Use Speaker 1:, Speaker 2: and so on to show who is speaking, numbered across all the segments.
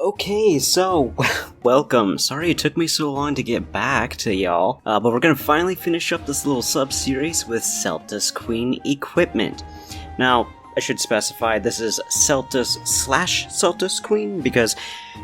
Speaker 1: Okay, so, welcome. Sorry it took me so long to get back to y'all, but we're gonna finally finish up this little sub-series with Seltas Queen equipment. Now, I should specify this is Seltas/Seltas Queen, because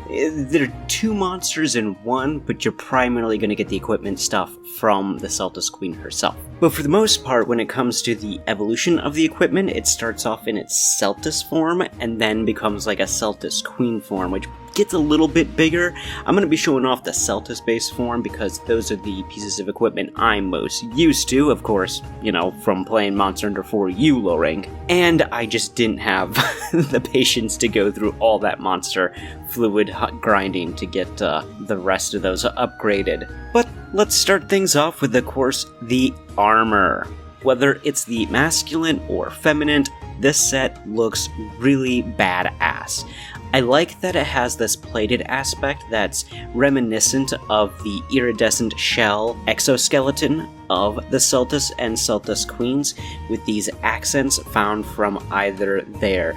Speaker 1: they're two monsters in one, but you're primarily going to get the equipment stuff from the Seltas Queen herself. But for the most part, when it comes to the evolution of the equipment, it starts off in its Seltas form, and then becomes like a Seltas Queen form, which gets a little bit bigger. I'm going to be showing off the Seltas base form, because those are the pieces of equipment I'm most used to, of course, you know, from playing Monster Hunter 4U low rank. And I just didn't have the patience to go through all that monster fluid grinding to get the rest of those upgraded. But let's start things off with, of course, the armor. Whether it's the masculine or feminine, this set looks really badass. I like that it has this plated aspect that's reminiscent of the iridescent shell exoskeleton of the Seltas and Seltas Queens, with these accents found from either their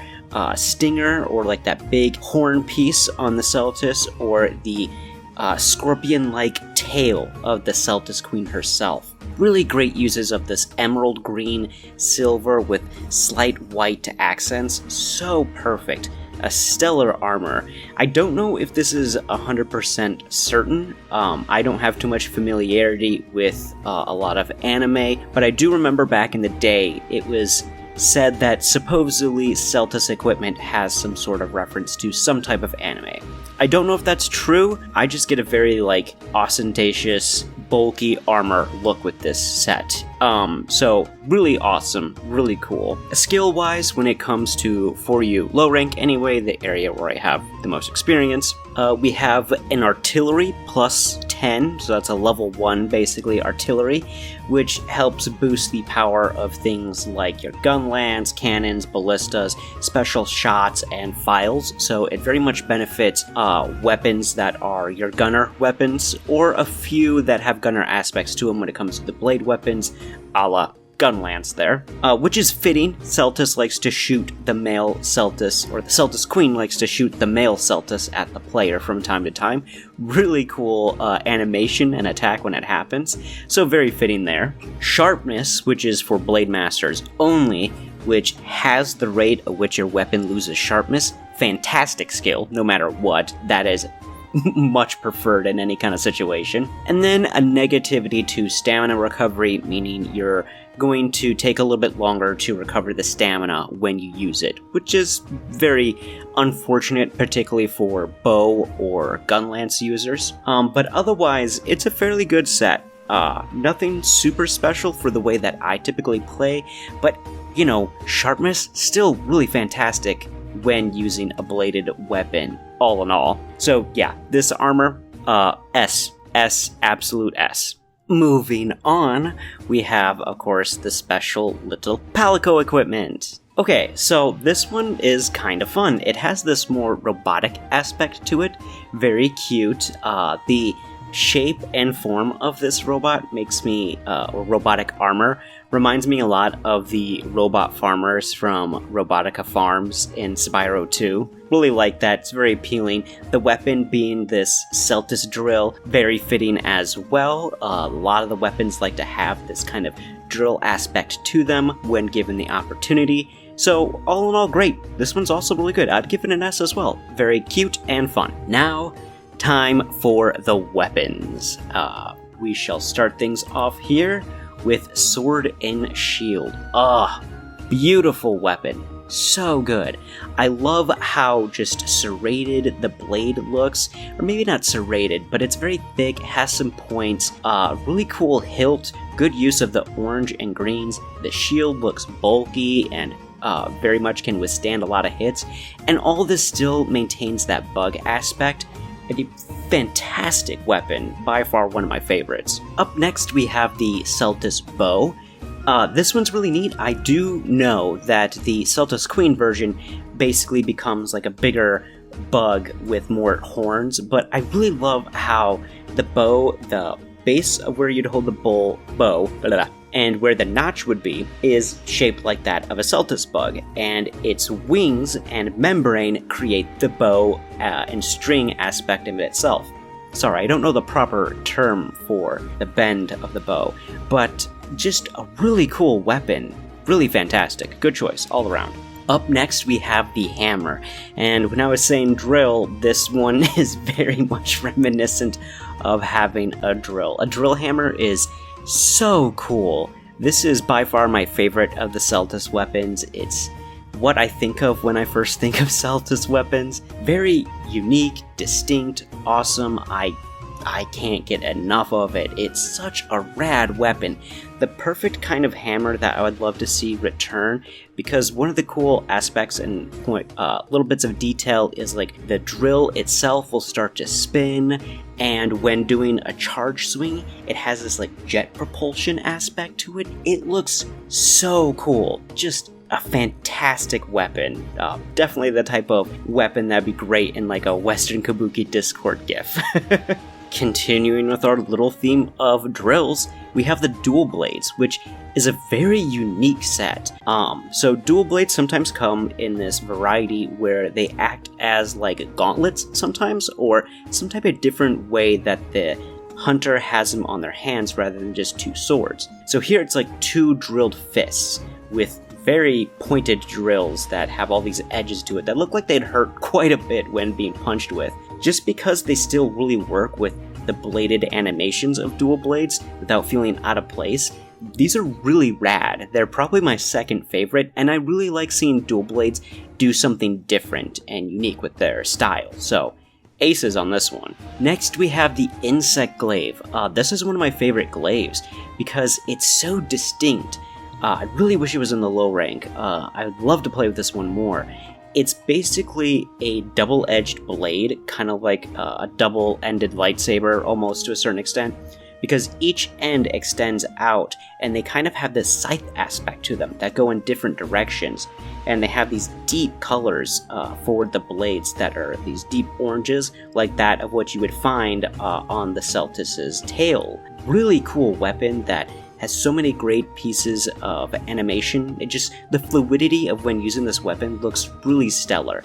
Speaker 1: stinger, or like that big horn piece on the Seltas, or the scorpion-like tail of the Seltas Queen herself. Really great uses of this emerald green silver with slight white accents. So perfect. A stellar armor. I don't know if this is 100% certain. I don't have too much familiarity with a lot of anime, but I do remember back in the day it was said that supposedly Seltas equipment has some sort of reference to some type of anime. I don't know if that's true. I just get a very, ostentatious, bulky armor look with this set. So really awesome, really cool. Skill-wise, when it comes to 4U low rank anyway, the area where I have the most experience, we have an artillery plus 10, so that's a level 1 basically artillery, which helps boost the power of things like your gun lance, cannons, ballistas, special shots, and files. So it very much benefits weapons that are your gunner weapons, or a few that have gunner aspects to them when it comes to the blade weapons, a la gun lance there, which is fitting. Seltas likes to shoot the male Seltas, or the Seltas Queen likes to shoot the male Seltas at the player from time to time. Really cool animation and attack when it happens, so very fitting there. Sharpness, which is for Blade Masters only, which has the rate at which your weapon loses sharpness. Fantastic skill, no matter what. That is much preferred in any kind of situation. And then a negativity to stamina recovery, meaning you're going to take a little bit longer to recover the stamina when you use it, which is very unfortunate, particularly for bow or gun lance users. But otherwise, it's a fairly good set. Nothing super special for the way that I typically play, but, you know, sharpness, still really fantastic when using a bladed weapon, all in all. So yeah, this armor, S, absolute S. Moving on, we have, of course, the special little Palico equipment. Okay, so this one is kind of fun. It has this more robotic aspect to it, very cute. The shape and form of this robot makes me, or robotic armor, reminds me a lot of the robot farmers from Robotica Farms in Spyro 2. Really like that, it's very appealing. The weapon being this Seltas drill, very fitting as well. A lot of the weapons like to have this kind of drill aspect to them when given the opportunity. So all in all, great. This one's also really good. I'd give it an S as well. Very cute and fun. Now, time for the weapons. We shall start things off here with Sword and Shield. Beautiful weapon. So good. I love how just serrated the blade looks. Or maybe not serrated, but it's very thick, has some points. Really cool hilt. Good use of the orange and greens. The shield looks bulky and very much can withstand a lot of hits. And all this still maintains that bug aspect. A fantastic weapon, by far one of my favorites. Up next we have the Seltas Bow. This one's really neat. I do know that the Seltas Queen version basically becomes like a bigger bug with more horns, but I really love how the bow, the base of where you'd hold the bow, and where the notch would be, is shaped like that of a Seltas bug, and its wings and membrane create the bow and string aspect of itself. Sorry, I don't know the proper term for the bend of the bow, but just a really cool weapon. Really fantastic. Good choice all around. Up next, we have the hammer, and when I was saying drill, this one is very much reminiscent of having a drill. A drill hammer is so cool. This is by far my favorite of the Seltas weapons. It's what I think of when I first think of Seltas weapons. Very unique, distinct, awesome. I can't get enough of it. It's such a rad weapon. The perfect kind of hammer that I would love to see return, because one of the cool aspects and little bits of detail is like the drill itself will start to spin, and when doing a charge swing, it has this like jet propulsion aspect to it. It looks so cool. Just a fantastic weapon. Definitely the type of weapon that'd be great in like a Western Kabuki Discord gif. Continuing with our little theme of drills, we have the dual blades, which is a very unique set. So dual blades sometimes come in this variety where they act as like gauntlets sometimes, or some type of different way that the hunter has them on their hands rather than just two swords. So here it's like two drilled fists with very pointed drills that have all these edges to it that look like they'd hurt quite a bit when being punched with. Just because they still really work with the bladed animations of dual blades without feeling out of place, these are really rad. They're probably my second favorite, and I really like seeing dual blades do something different and unique with their style, so aces on this one. Next we have the insect glaive. This is one of my favorite glaives because it's so distinct. I really wish it was in the low rank. I would love to play with this one more. It's basically a double-edged blade, kind of like a double-ended lightsaber almost to a certain extent, because each end extends out and they kind of have this scythe aspect to them that go in different directions, and they have these deep colors for the blades that are these deep oranges like that of what you would find on the Seltas' tail. Really cool weapon that has so many great pieces of animation. The fluidity of when using this weapon looks really stellar.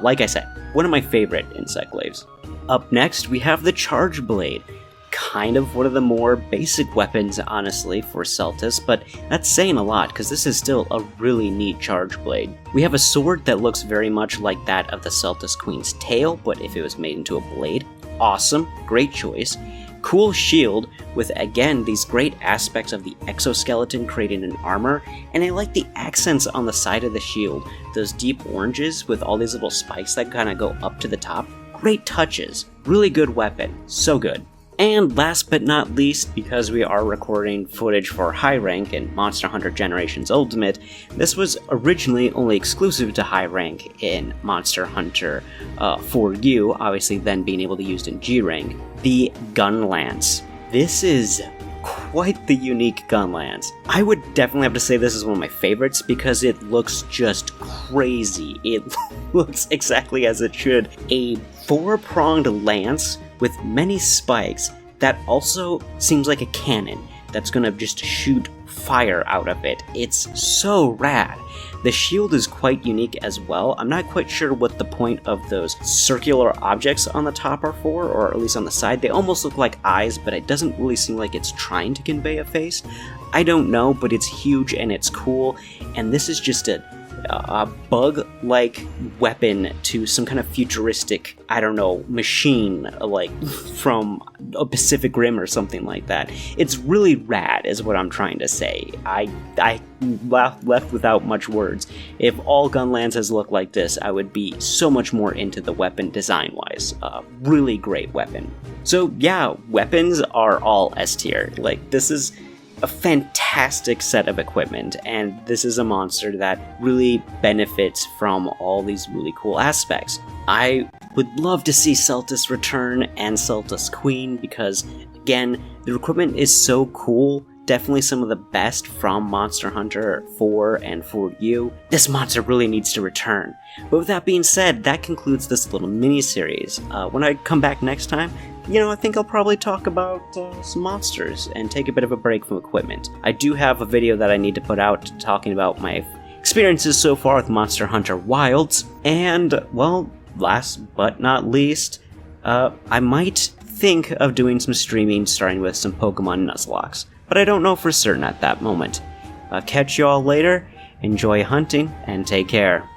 Speaker 1: Like I said, one of my favorite insect glaives. Up next, we have the charge blade. Kind of one of the more basic weapons, honestly, for Seltas, but that's saying a lot, because this is still a really neat charge blade. We have a sword that looks very much like that of the Seltas Queen's tail, but if it was made into a blade. Awesome, great choice. Cool shield with, again, these great aspects of the exoskeleton creating an armor, and I like the accents on the side of the shield, those deep oranges with all these little spikes that kind of go up to the top. Great touches, really good weapon, so good. And last but not least, because we are recording footage for High Rank and Monster Hunter Generations Ultimate, this was originally only exclusive to High Rank in Monster Hunter 4U, obviously then being able to be used in G Rank. The Gun Lance. This is quite the unique gun lance. I would definitely have to say this is one of my favorites because it looks just crazy. It looks exactly as it should. A four-pronged lance with many spikes that also seems like a cannon that's gonna just shoot fire out of it. It's so rad. The shield is quite unique as well. I'm not quite sure what the point of those circular objects on the top are for, or at least on the side. They almost look like eyes, but it doesn't really seem like it's trying to convey a face. I don't know, but it's huge and it's cool, and this is just a bug-like weapon to some kind of futuristic, I don't know, machine, like from a Pacific Rim or something like that. It's really rad, is what I'm trying to say. I left without much words. If all gun lances look like this, I would be so much more into the weapon design-wise. Really great weapon. So yeah, weapons are all S tier. Like, this is a fantastic set of equipment, and this is a monster that really benefits from all these really cool aspects. I would love to see Seltas return and Seltas Queen because, again, the equipment is so cool. Definitely some of the best from Monster Hunter 4 and 4U. This monster really needs to return. But with that being said, that concludes this little mini-series. When I come back next time, I think I'll probably talk about some monsters and take a bit of a break from equipment. I do have a video that I need to put out talking about my experiences so far with Monster Hunter Wilds, and, well, last but not least, I might think of doing some streaming starting with some Pokemon Nuzlocke, but I don't know for certain at that moment. Catch you all later, enjoy hunting, and take care.